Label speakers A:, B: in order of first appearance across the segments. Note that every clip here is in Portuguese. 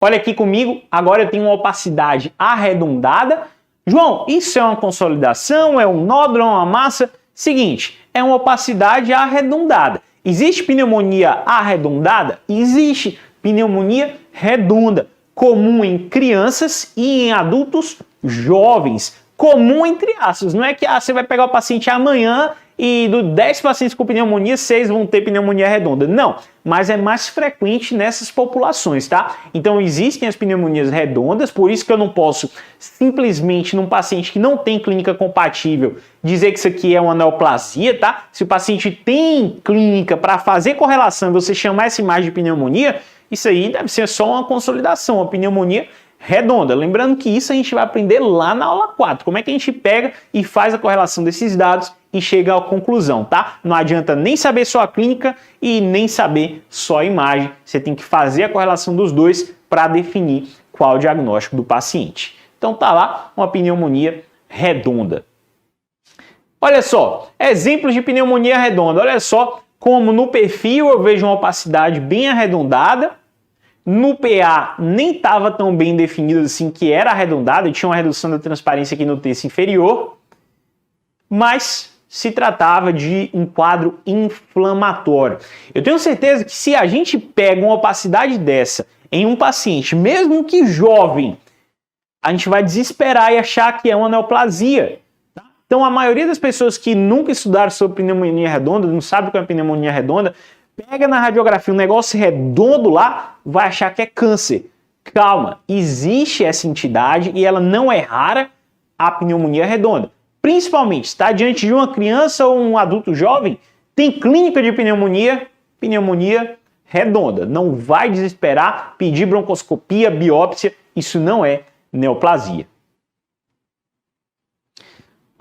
A: Olha aqui comigo, agora eu tenho uma opacidade arredondada. João, isso é uma consolidação, é um nódulo, é uma massa? Seguinte, é uma opacidade arredondada. Existe pneumonia arredondada? Existe pneumonia redonda, comum em crianças e em adultos jovens. Comum entre aspas, não é que você vai pegar o paciente amanhã e dos 10 pacientes com pneumonia, 6 vão ter pneumonia redonda. Não, mas é mais frequente nessas populações, tá? Então existem as pneumonias redondas, por isso que eu não posso simplesmente num paciente que não tem clínica compatível dizer que isso aqui é uma neoplasia, tá? Se o paciente tem clínica para fazer correlação e você chamar essa imagem de pneumonia, isso aí deve ser só uma consolidação, uma pneumonia redonda. Lembrando que isso a gente vai aprender lá na aula 4. Como é que a gente pega e faz a correlação desses dados e chega à conclusão, tá? Não adianta nem saber só a clínica e nem saber só a imagem. Você tem que fazer a correlação dos dois para definir qual é o diagnóstico do paciente. Então tá lá uma pneumonia redonda. Olha só, exemplos de pneumonia redonda. Olha só como no perfil eu vejo uma opacidade bem arredondada. No PA nem estava tão bem definido assim que era arredondado, tinha uma redução da transparência aqui no terço inferior, mas se tratava de um quadro inflamatório. Eu tenho certeza que se a gente pega uma opacidade dessa em um paciente, mesmo que jovem, a gente vai desesperar e achar que é uma neoplasia. Tá? Então a maioria das pessoas que nunca estudaram sobre pneumonia redonda, não sabe o que é pneumonia redonda, pega na radiografia um negócio redondo lá, vai achar que é câncer. Calma, existe essa entidade e ela não é rara, a pneumonia redonda. Principalmente, está diante de uma criança ou um adulto jovem, tem clínica de pneumonia, pneumonia redonda. Não vai desesperar, pedir broncoscopia, biópsia, isso não é neoplasia.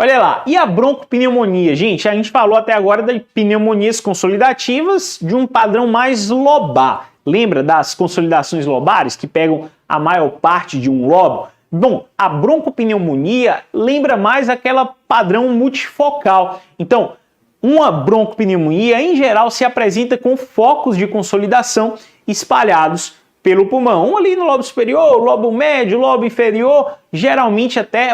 A: Olha lá, e a broncopneumonia? Gente, a gente falou até agora de pneumonias consolidativas de um padrão mais lobar. Lembra das consolidações lobares que pegam a maior parte de um lobo? Bom, a broncopneumonia lembra mais aquela padrão multifocal. Então, uma broncopneumonia, em geral, se apresenta com focos de consolidação espalhados pelo pulmão. Um ali no lobo superior, lobo médio, lobo inferior, geralmente até,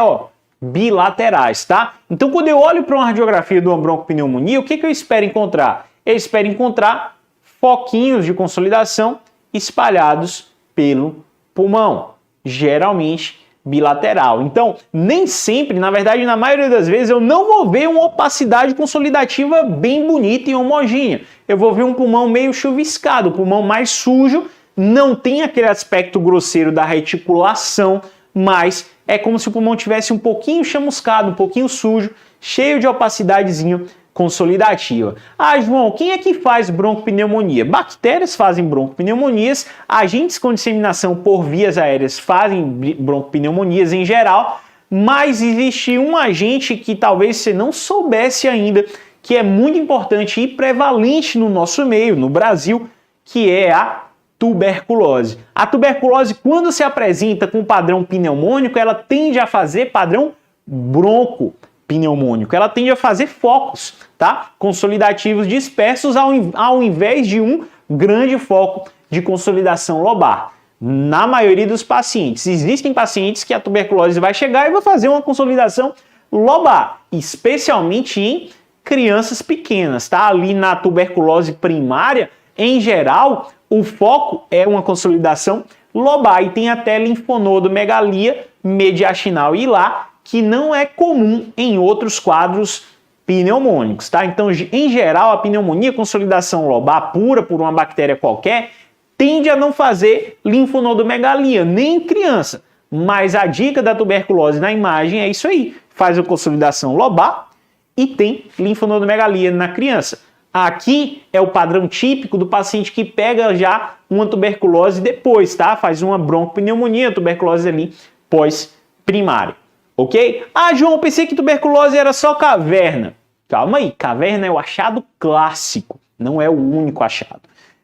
A: bilaterais, tá? Então, quando eu olho para uma radiografia de uma broncopneumonia, o que eu espero encontrar? Eu espero encontrar foquinhos de consolidação espalhados pelo pulmão, geralmente bilateral. Então, nem sempre, na verdade, na maioria das vezes, eu não vou ver uma opacidade consolidativa bem bonita e homogênea. Eu vou ver um pulmão meio chuviscado, um pulmão mais sujo, não tem aquele aspecto grosseiro da reticulação, mas é como se o pulmão tivesse um pouquinho chamuscado, um pouquinho sujo, cheio de opacidadezinha consolidativa. Ah, João, quem é que faz broncopneumonia? Bactérias fazem broncopneumonias, agentes com disseminação por vias aéreas fazem broncopneumonias em geral, mas existe um agente que talvez você não soubesse ainda, que é muito importante e prevalente no nosso meio, no Brasil, que é a tuberculose. A tuberculose, quando se apresenta com padrão pneumônico, ela tende a fazer padrão broncopneumônico. Ela tende a fazer focos, tá? Consolidativos dispersos ao invés de um grande foco de consolidação lobar. Na maioria dos pacientes. Existem pacientes que a tuberculose vai chegar e vai fazer uma consolidação lobar, especialmente em crianças pequenas, tá? Ali na tuberculose primária, em geral, o foco é uma consolidação lobar e tem até linfonodomegalia mediastinal hilar, que não é comum em outros quadros pneumônicos, tá? Então, em geral, a pneumonia consolidação lobar pura por uma bactéria qualquer tende a não fazer linfonodomegalia, nem em criança. Mas a dica da tuberculose na imagem é isso aí. Faz a consolidação lobar e tem linfonodomegalia na criança. Aqui é o padrão típico do paciente que pega já uma tuberculose depois, tá? Faz uma broncopneumonia, tuberculose ali pós-primária, ok? Ah, João, pensei que tuberculose era só caverna. Calma aí, caverna é o achado clássico, não é o único achado,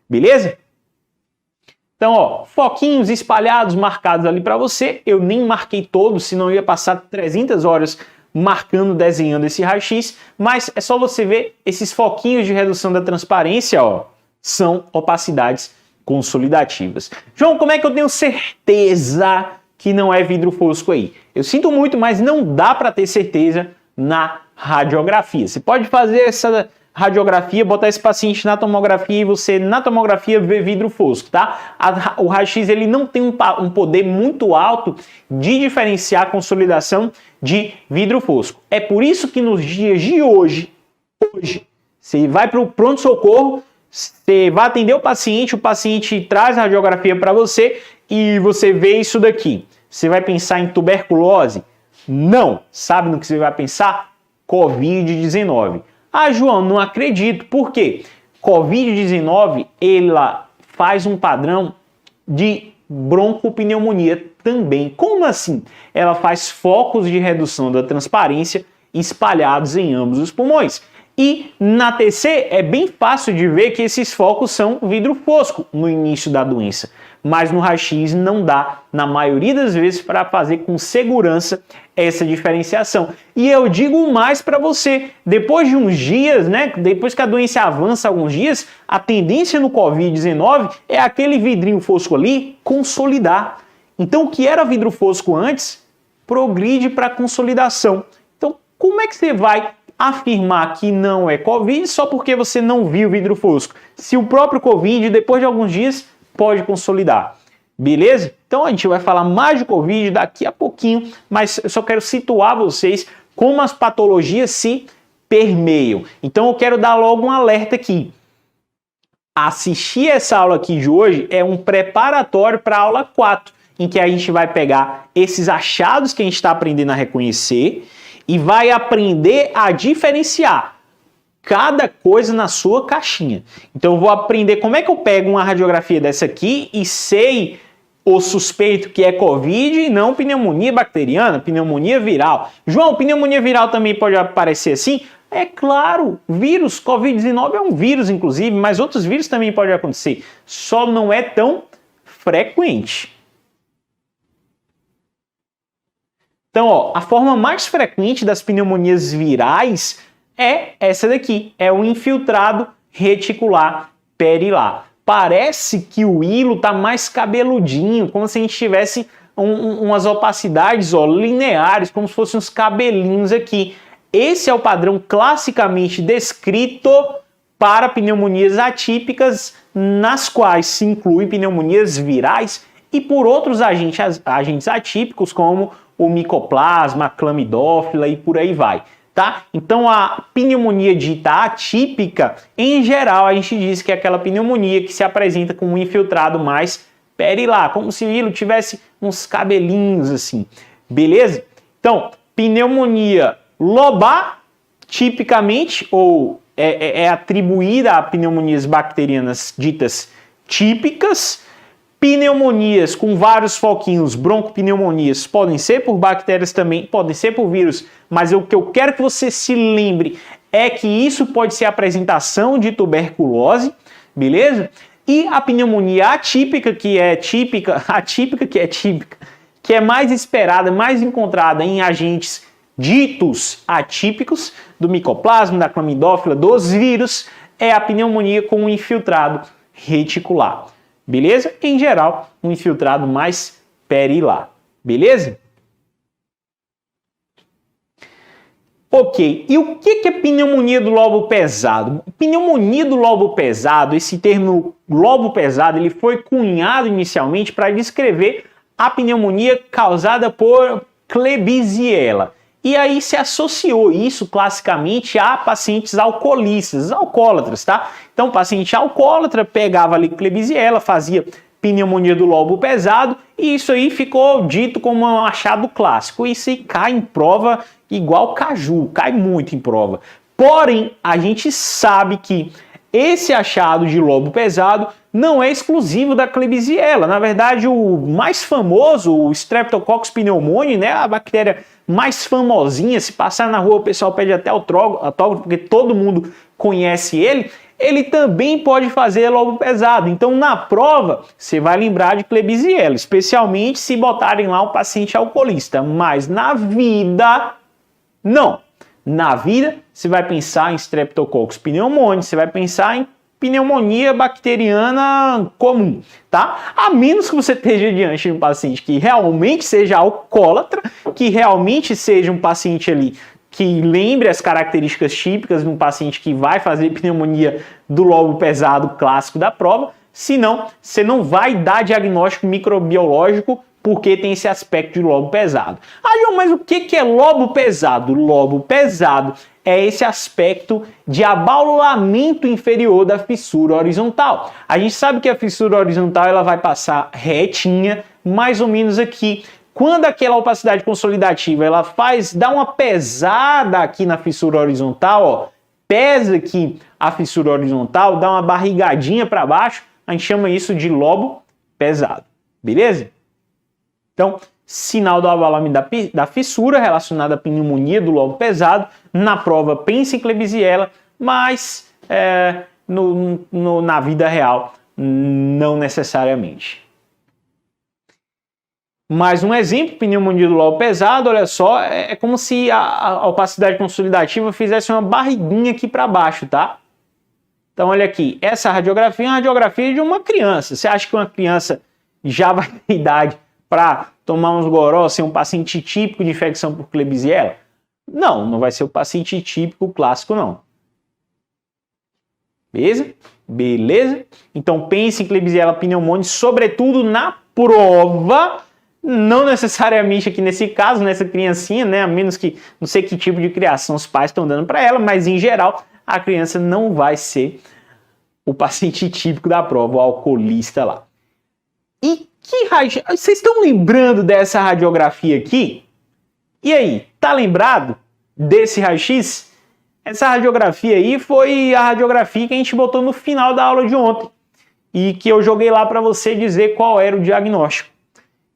A: beleza? Então, foquinhos espalhados, marcados ali para você. Eu nem marquei todos, senão eu ia passar 300 horas marcando, desenhando esse raio-x, mas é só você ver esses foquinhos de redução da transparência, são opacidades consolidativas. João, como é que eu tenho certeza que não é vidro fosco aí? Eu sinto muito, mas não dá para ter certeza na radiografia. Você pode fazer essa radiografia, botar esse paciente na tomografia e você na tomografia vê vidro fosco, tá? O raio-x ele não tem um poder muito alto de diferenciar a consolidação de vidro fosco. É por isso que nos dias de hoje você vai para o pronto-socorro, você vai atender o paciente traz a radiografia para você e você vê isso daqui. Você vai pensar em tuberculose? Não. Sabe no que você vai pensar? Covid-19. Ah, João, não acredito. Por quê? Covid-19, ela faz um padrão de broncopneumonia também. Como assim? Ela faz focos de redução da transparência espalhados em ambos os pulmões. E na TC é bem fácil de ver que esses focos são vidro fosco no início da doença. Mas no raio-x não dá, na maioria das vezes, para fazer com segurança essa diferenciação. E eu digo mais para você, depois de uns dias, né, depois que a doença avança alguns dias, a tendência no Covid-19 é aquele vidrinho fosco ali consolidar. Então, o que era vidro fosco antes, progride para consolidação. Então, como é que você vai afirmar que não é Covid só porque você não viu vidro fosco? Se o próprio Covid, depois de alguns dias, pode consolidar. Beleza? Então a gente vai falar mais de Covid daqui a pouquinho, mas eu só quero situar vocês como as patologias se permeiam. Então eu quero dar logo um alerta aqui. Assistir essa aula aqui de hoje é um preparatório para a aula 4, em que a gente vai pegar esses achados que a gente está aprendendo a reconhecer e vai aprender a diferenciar cada coisa na sua caixinha. Então eu vou aprender como é que eu pego uma radiografia dessa aqui e sei o suspeito que é Covid e não pneumonia bacteriana, pneumonia viral. João, pneumonia viral também pode aparecer assim? É claro, vírus, Covid-19 é um vírus inclusive, mas outros vírus também podem acontecer. Só não é tão frequente. Então, ó, a forma mais frequente das pneumonias virais é essa daqui, é o infiltrado reticular perilar. Parece que o hilo está mais cabeludinho, como se a gente tivesse umas opacidades lineares, como se fossem uns cabelinhos aqui. Esse é o padrão classicamente descrito para pneumonias atípicas, nas quais se incluem pneumonias virais e por outros agentes atípicos, como o micoplasma, a clamidófila e por aí vai. Tá? Então a pneumonia dita atípica, em geral, a gente diz que é aquela pneumonia que se apresenta com um infiltrado mais perilar, como se o hilo tivesse uns cabelinhos assim, beleza? Então, pneumonia lobar, tipicamente, ou é atribuída a pneumonias bacterianas ditas típicas. Pneumonias com vários foquinhos, broncopneumonias, podem ser por bactérias também, podem ser por vírus, mas o que eu quero que você se lembre é que isso pode ser apresentação de tuberculose, beleza? E a pneumonia atípica, que é típica, que é mais esperada, mais encontrada em agentes ditos atípicos, do micoplasma, da clamidófila, dos vírus, é a pneumonia com um infiltrado reticular. Beleza? Em geral, um infiltrado mais perilar. Beleza? Ok, e o que é pneumonia do lobo pesado? Pneumonia do lobo pesado, esse termo lobo pesado, ele foi cunhado inicialmente para descrever a pneumonia causada por Klebsiella. E aí se associou isso classicamente a pacientes alcoolistas, alcoólatras, tá? Então o paciente alcoólatra pegava ali Klebsiella, fazia pneumonia do lobo pesado e isso aí ficou dito como um achado clássico. Isso aí cai em prova igual caju, cai muito em prova. Porém, a gente sabe que esse achado de lobo pesado não é exclusivo da Klebsiella. Na verdade, o mais famoso, o Streptococcus pneumoniae, né, a bactéria mais famosinha, se passar na rua o pessoal pede até autógrafo, porque todo mundo conhece ele também pode fazer lobo pesado. Então, na prova, você vai lembrar de Klebsiella, especialmente se botarem lá um paciente alcoolista. Mas na vida, não. Na vida, você vai pensar em Streptococcus pneumoniae, você vai pensar em pneumonia bacteriana comum, tá? A menos que você esteja diante de um paciente que realmente seja alcoólatra, que realmente seja um paciente ali que lembre as características típicas de um paciente que vai fazer pneumonia do lobo pesado clássico da prova, senão você não vai dar diagnóstico microbiológico porque tem esse aspecto de lobo pesado. João, mas o que é lobo pesado? Lobo pesado é esse aspecto de abaulamento inferior da fissura horizontal. A gente sabe que a fissura horizontal ela vai passar retinha, mais ou menos aqui. Quando aquela opacidade consolidativa ela dá uma pesada aqui na fissura horizontal, ó, pesa aqui a fissura horizontal, dá uma barrigadinha para baixo, a gente chama isso de lobo pesado, beleza? Então, sinal do abaulamento da fissura relacionado à pneumonia do lobo pesado. Na prova, pense em Klebsiella, mas na vida real, não necessariamente. Mais um exemplo, pneumonia do lobo pesado, olha só, é como se a opacidade consolidativa fizesse uma barriguinha aqui para baixo, tá? Então, olha aqui, essa radiografia é uma radiografia de uma criança. Você acha que uma criança já vai ter idade para tomar uns goró, ser um paciente típico de infecção por Klebsiella? Não, não vai ser o paciente típico clássico, não. Beleza? Beleza? Então pense em Klebsiella pneumoniae, sobretudo na prova, não necessariamente aqui nesse caso, nessa criancinha, né? A menos que não sei que tipo de criação os pais estão dando para ela, mas em geral a criança não vai ser o paciente típico da prova, o alcoolista lá. E vocês estão lembrando dessa radiografia aqui? E aí, tá lembrado desse raio-x? Essa radiografia aí foi a radiografia que a gente botou no final da aula de ontem e que eu joguei lá para você dizer qual era o diagnóstico.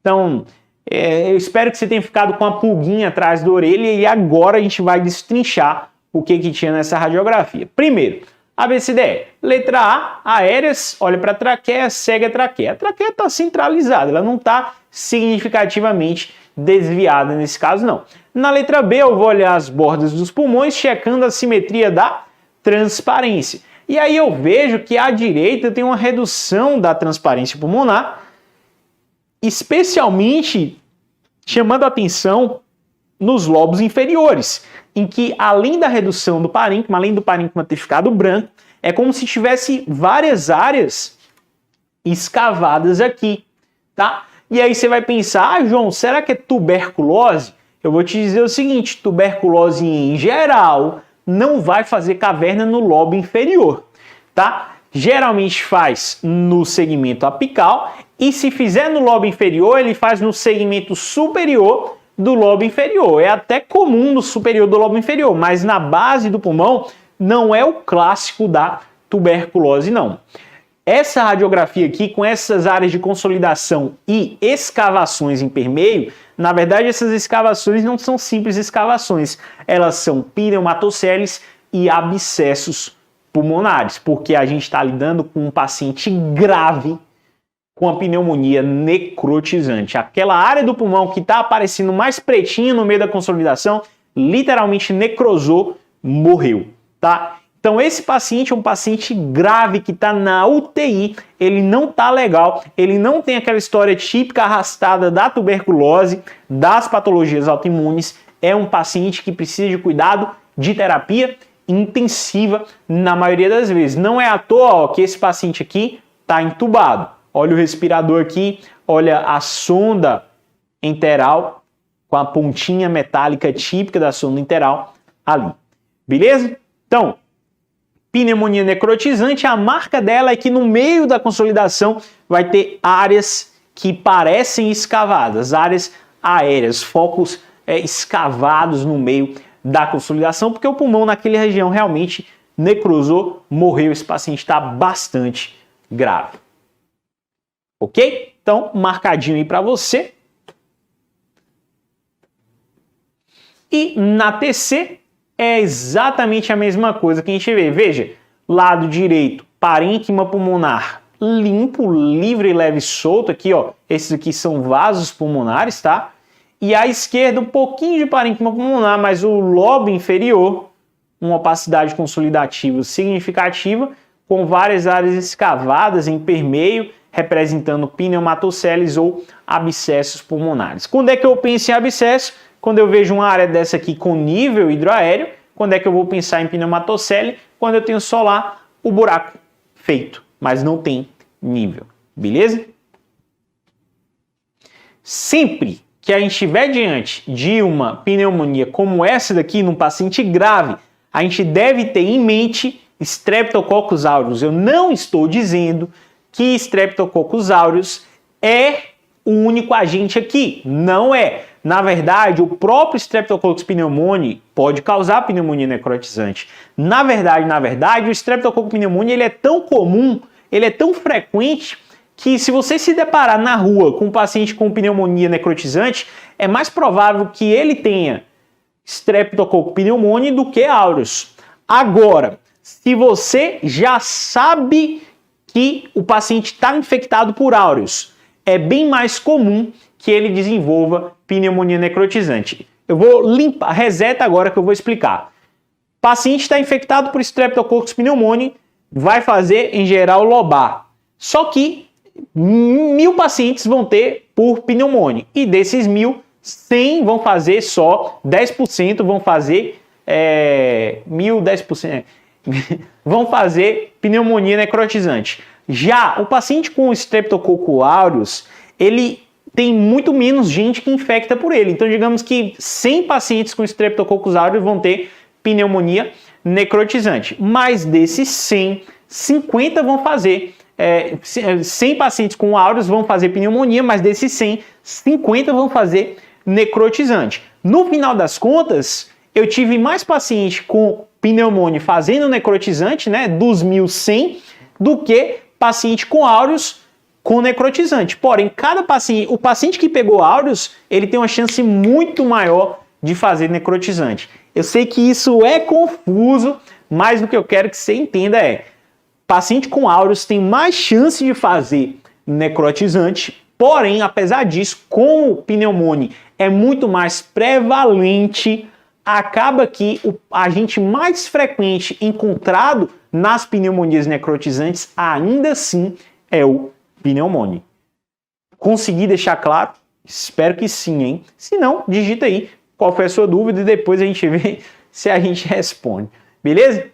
A: Então, eu espero que você tenha ficado com a pulguinha atrás da orelha e agora a gente vai destrinchar o que tinha nessa radiografia. Primeiro, ABCDE. Letra A, aéreas, olha para a traqueia, segue a traqueia. A traqueia está centralizada, ela não está significativamente desviada nesse caso, não. Na letra B, eu vou olhar as bordas dos pulmões, checando a simetria da transparência. E aí eu vejo que à direita tem uma redução da transparência pulmonar, especialmente chamando a atenção nos lobos inferiores, em que além da redução do parênquima, além do parênquima ter ficado branco, é como se tivesse várias áreas escavadas aqui, tá? E aí você vai pensar, João, será que é tuberculose? Eu vou te dizer o seguinte, tuberculose em geral não vai fazer caverna no lobo inferior, tá? Geralmente faz no segmento apical e se fizer no lobo inferior, ele faz no segmento superior do lobo inferior. É até comum no superior do lobo inferior, mas na base do pulmão não é o clássico da tuberculose, não. Essa radiografia aqui, com essas áreas de consolidação e escavações em permeio, na verdade essas escavações não são simples escavações, elas são pneumatoceles e abscessos pulmonares, porque a gente está lidando com um paciente grave com a pneumonia necrotizante. Aquela área do pulmão que está aparecendo mais pretinha no meio da consolidação, literalmente necrosou, morreu, tá? Então esse paciente é um paciente grave que está na UTI, ele não está legal, ele não tem aquela história típica arrastada da tuberculose, das patologias autoimunes, é um paciente que precisa de cuidado de terapia intensiva na maioria das vezes. Não é à toa, ó, que esse paciente aqui está entubado. Olha o respirador aqui, olha a sonda enteral com a pontinha metálica típica da sonda enteral ali. Beleza? Então, pneumonia necrotizante, a marca dela é que no meio da consolidação vai ter áreas que parecem escavadas, áreas aéreas, focos escavados no meio da consolidação, porque o pulmão naquela região realmente necrosou, morreu, esse paciente está bastante grave. Ok? Então, marcadinho aí para você. E na TC é exatamente a mesma coisa que a gente vê. Veja, lado direito, parênquima pulmonar limpo, livre, leve e solto. Aqui, ó, esses aqui são vasos pulmonares, tá? E à esquerda, um pouquinho de parênquima pulmonar, mas o lobo inferior, uma opacidade consolidativa significativa, com várias áreas escavadas em permeio, representando pneumatoceles ou abscessos pulmonares. Quando é que eu penso em abscesso? Quando eu vejo uma área dessa aqui com nível hidroaéreo. Quando é que eu vou pensar em pneumatocele? Quando eu tenho só lá o buraco feito, mas não tem nível, beleza? Sempre que a gente estiver diante de uma pneumonia como essa daqui, num paciente grave, a gente deve ter em mente Streptococcus aureus. Eu não estou dizendo que Streptococcus aureus é o único agente aqui. Não é. Na verdade, o próprio Streptococcus pneumoniae pode causar pneumonia necrotizante. Na verdade, o Streptococcus pneumoniae ele é tão comum, ele é tão frequente, que se você se deparar na rua com um paciente com pneumonia necrotizante, é mais provável que ele tenha Streptococcus pneumoniae do que aureus. Agora, se você já sabe que o paciente está infectado por aureus, é bem mais comum que ele desenvolva pneumonia necrotizante. Eu vou limpar, reseta agora que eu vou explicar. O paciente está infectado por Streptococcus pneumoniae, vai fazer em geral lobar. Só que 1.000 pacientes vão ter por pneumonia e desses 1.000, 100 vão fazer só, 10% vão fazer 10% vão fazer pneumonia necrotizante. Já o paciente com Streptococcus aureus, ele tem muito menos gente que infecta por ele. Então, digamos que 100 pacientes com Streptococcus aureus vão ter pneumonia necrotizante. Mas desses 100, 50 vão fazer 100 pacientes com aureus vão fazer pneumonia, mas desses 100, 50 vão fazer necrotizante. No final das contas, eu tive mais pacientes com pneumonia fazendo necrotizante, né, dos 1.100, do que paciente com aureus com necrotizante. Porém, o paciente que pegou aureus, ele tem uma chance muito maior de fazer necrotizante. Eu sei que isso é confuso, mas o que eu quero que você entenda é: paciente com aureus tem mais chance de fazer necrotizante, porém, apesar disso, como pneumonia é muito mais prevalente, acaba que o agente mais frequente encontrado nas pneumonias necrotizantes ainda assim é o pneumonia. Consegui deixar claro? Espero que sim, hein? Se não, digita aí qual foi a sua dúvida e depois a gente vê se a gente responde. Beleza?